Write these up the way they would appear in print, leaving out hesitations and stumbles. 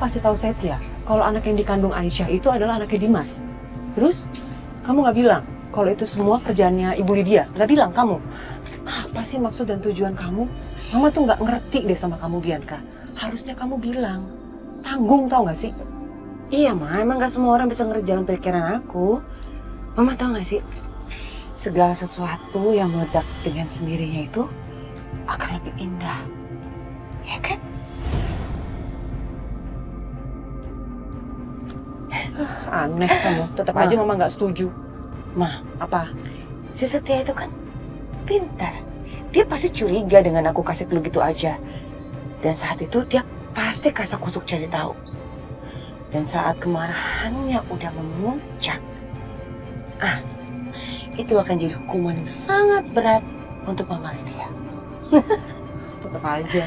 kasih tahu Setia kalau anak yang dikandung Aisyah itu adalah anaknya Dimas. Terus kamu nggak bilang kalau itu semua kerjaannya Ibu Lydia? Nggak bilang kamu? Apa sih maksud dan tujuan kamu? Mama tuh nggak ngerti deh sama kamu, Bianca. Harusnya kamu bilang. Tanggung, tau nggak sih? Iya, Ma. Emang nggak semua orang bisa ngerjain pikiran aku. Mama tau nggak sih? Segala sesuatu yang meledak dengan sendirinya itu akan lebih indah. Ya kan? Aneh kamu. Tetap aja Mama nggak setuju. Ma, Apa? si Setia itu kan pintar. Dia pasti curiga dengan aku kasih clue gitu aja. Dan saat itu dia pasti kasak kusuk cari tahu. Dan saat kemarahannya udah memuncak, itu akan jadi hukuman yang sangat berat untuk Mama Lydia. Tetap aja.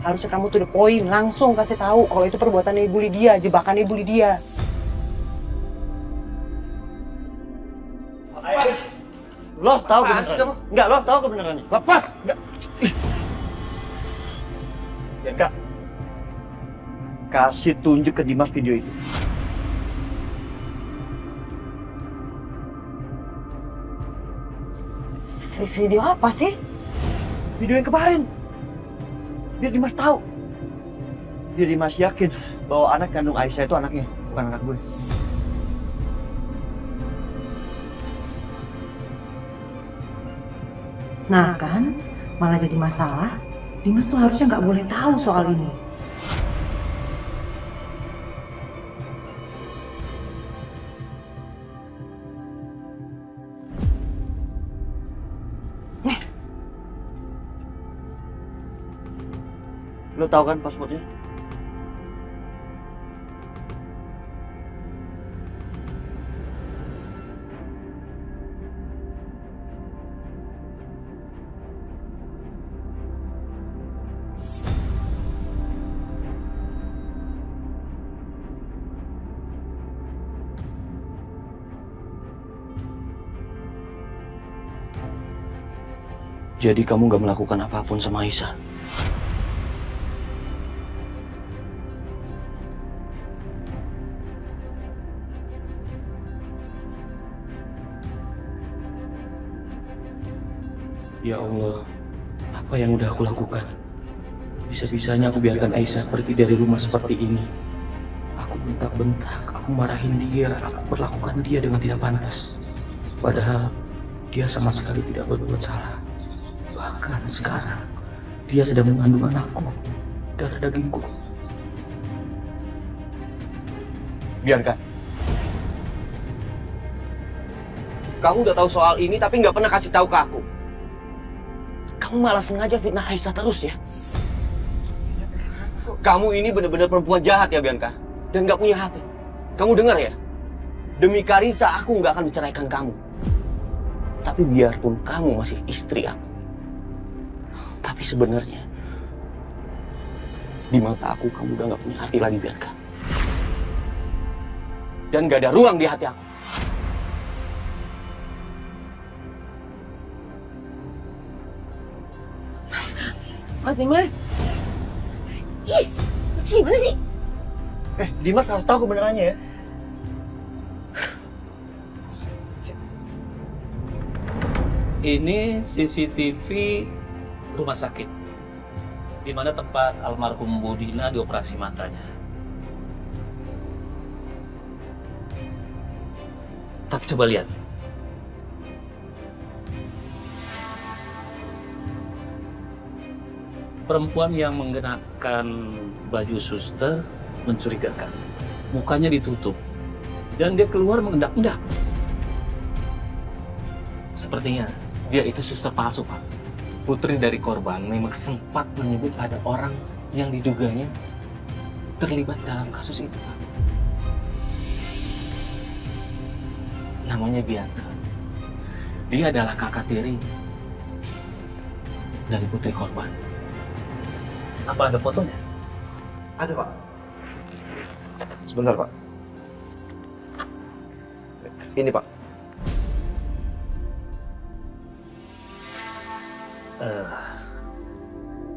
Harusnya kamu tuh the point, langsung kasih tahu kalau itu perbuatannya Ibu Lydia, jebakan Ibu Lydia. Lo tahu kebenarannya? Enggak, lo tahu kebenarannya. Lepas! Enggak. Bianca, kasih tunjuk ke Dimas video itu. Video apa sih? Video yang kemarin. Biar Dimas tahu. Biar Dimas yakin bahwa anak kandung Aisyah itu anaknya, bukan anak gue. Nah kan, malah jadi masalah. Dimas tuh harusnya nggak boleh tahu soal ini. Lo tahu kan passwordnya? Jadi kamu gak melakukan apapun sama Aisyah? Ya Allah, apa yang udah aku lakukan? Bisa-bisanya aku biarkan Aisyah pergi dari rumah seperti ini. Aku bentak-bentak, aku marahin dia, aku perlakukan dia dengan tidak pantas. Padahal dia sama sekali tidak berbuat salah. Bahkan sekarang, dia sedang mengandung anakku, darah dagingku. Bianca, kamu udah tahu soal ini tapi nggak pernah kasih tahu ke aku. Kamu malah sengaja fitnah Aisyah terus ya. Kamu ini benar-benar perempuan jahat ya Bianca, dan nggak punya hati. Kamu dengar ya? Demi Karissa aku nggak akan menceraikan kamu. Tapi biarpun kamu masih istri aku, tapi sebenarnya di mata aku kamu udah nggak punya arti lagi Bianca. Dan nggak ada ruang di hati aku. Mas Dimas. Ih, gimana sih? Dimas harus tahu kebenarannya ya. Ini CCTV rumah sakit, di mana tempat almarhum Bu Dina dioperasi matanya. Tapi coba lihat. Perempuan yang mengenakan baju suster mencurigakan. Mukanya ditutup. Dan dia keluar mengendak-endak. Sepertinya dia itu suster palsu, Pak. Putri dari korban memang sempat menyebut ada orang yang diduganya terlibat dalam kasus itu, Pak. Namanya Bianca. Dia adalah kakak tiri dari putri korban. Apa ada fotonya? Ada Pak. Sebentar Pak. Ini Pak.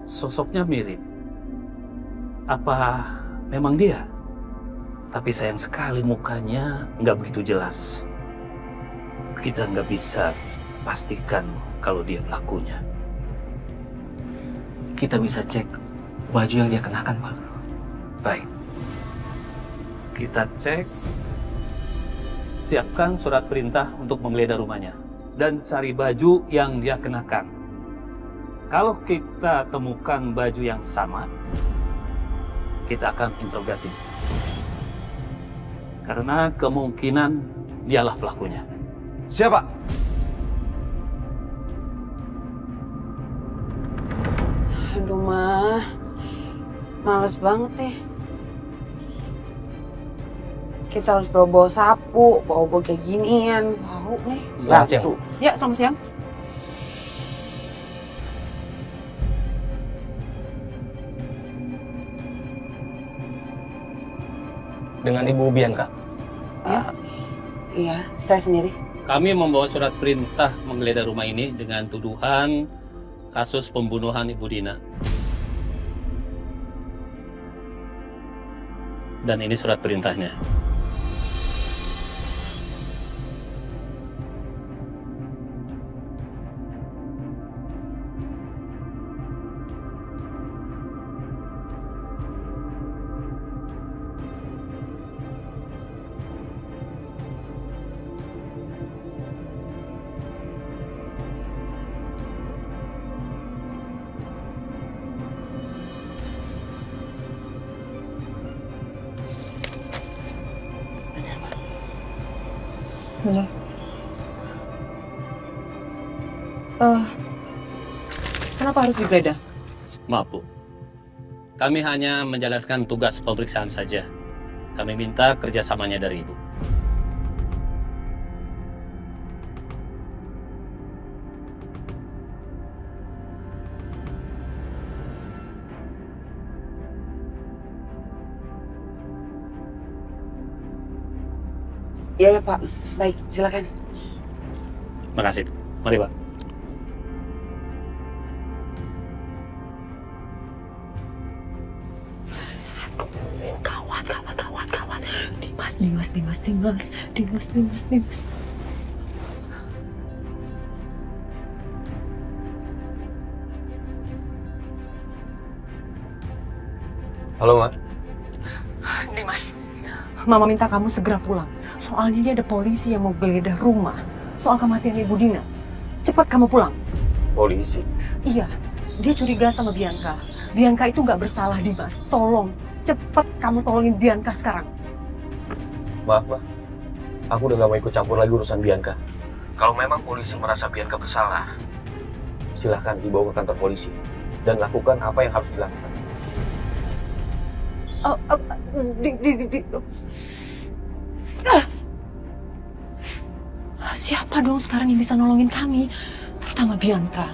Sosoknya mirip. Apa memang dia? Tapi sayang sekali mukanya nggak begitu jelas. Kita nggak bisa pastikan kalau dia pelakunya. Kita bisa cek baju yang dia kenakan, Pak. Baik. Kita cek. Siapkan surat perintah untuk menggeledah rumahnya. Dan cari baju yang dia kenakan. Kalau kita temukan baju yang sama, kita akan interogasi. Karena kemungkinan dialah pelakunya. Siapa? Aduh, Ma. Males banget nih. Kita harus bawa-bawa sapu, bawa-bawa kayak ginian. Tahu nih. Selamat siang. Ya, selamat siang. Dengan Ibu Bianca. Iya, saya sendiri. Kami membawa surat perintah menggeledah rumah ini dengan tuduhan kasus pembunuhan Ibu Dina. Dan ini surat perintahnya. Benar. Kenapa harus digeledah? Maaf, Bu. Kami hanya menjalankan tugas pemeriksaan saja. Kami minta kerjasamanya dari Ibu. Iya, Pak. Baik, silakan. Makasih, Bu. Mari, Pak. Gawat. Dimas. Halo, Ma. Dimas, Mama minta kamu segera pulang. Soalnya ini ada polisi yang mau geledah rumah soal kematian Ibu Dina. Cepat kamu pulang. Polisi? Iya, dia curiga sama Bianca. Bianca itu nggak bersalah, Dimas. Tolong, cepat kamu tolongin Bianca sekarang. Maaf, Ma. Aku udah gak mau ikut campur lagi urusan Bianca. Kalau memang polisi merasa Bianca bersalah, silahkan dibawa ke kantor polisi dan lakukan apa yang harus dilakukan. Siapa dong sekarang yang bisa nolongin kami? Terutama Bianca.